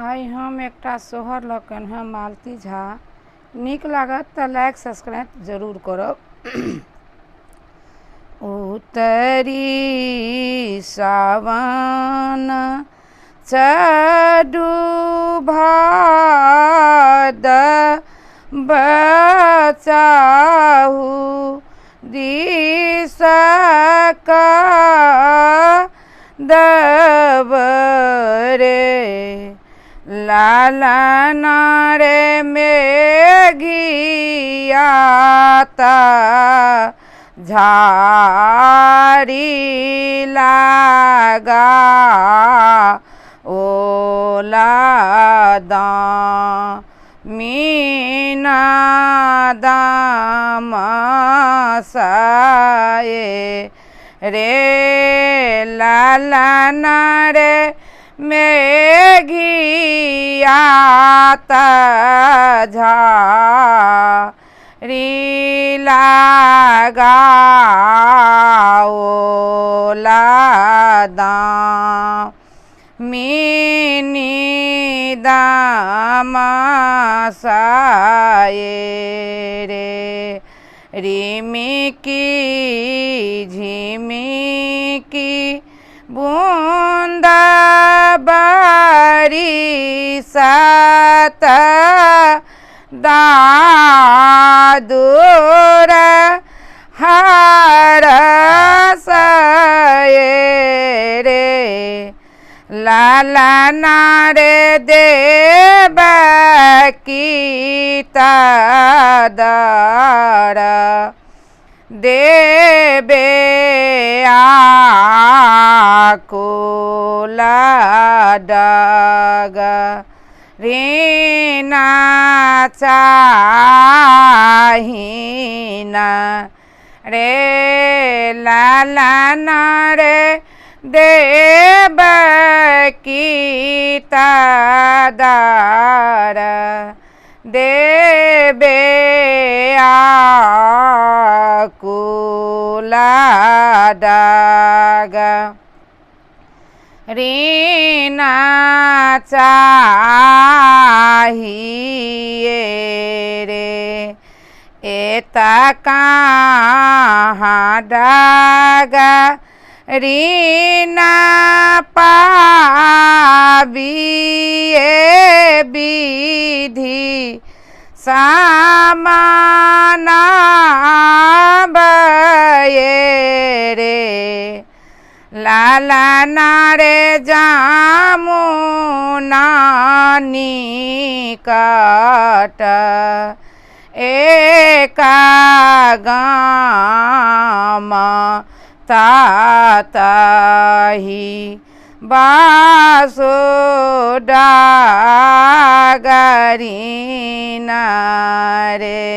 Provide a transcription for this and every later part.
आई हम एकटा सोहर लखन हैं मालती झा। नीक लागत तो लाइक सब्सक्राइब जरूर करब। उतरी सावन चढ़ू भाद बचाहू दिशका दबरे लालन रे मेघियाता झाड़ी लगा ओला मीना दाम साए रे लालन रे मेघियाता झाड़ी लगा ओला मीनी दाम साए रे रिमिकी झिमिकी बूंदा बारी सात दादुर हर सये रे लालन रे देव कीता दर देवे आकुला डगा रीना चाहिना रे लालन रे देव कीता दर देवे आकुला डगा रीना चाहिए रे एता कहाँ डगा रीना पाबिए विधि सामाना बये रे लालन रे जामुना निकट एका गाम ताताही बासो डागरीना रे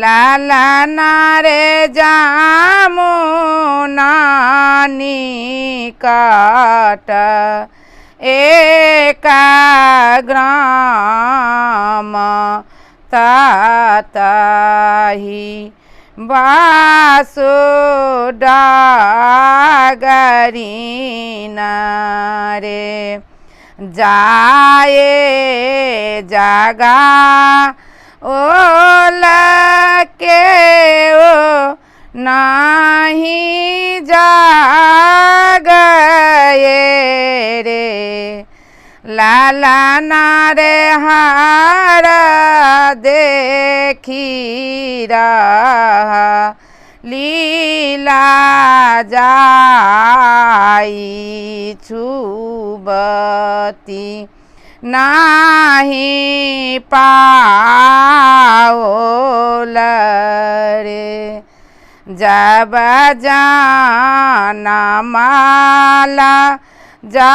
लालन रे जामुना निकट एका ग्राम ताताही बासो डागरीना रे जाए जगा ओला के ओ नहीं जागए रे लालन रे हार देखी रहा लीला जाई छुबती नाही पाओल रे जब जाना माला जा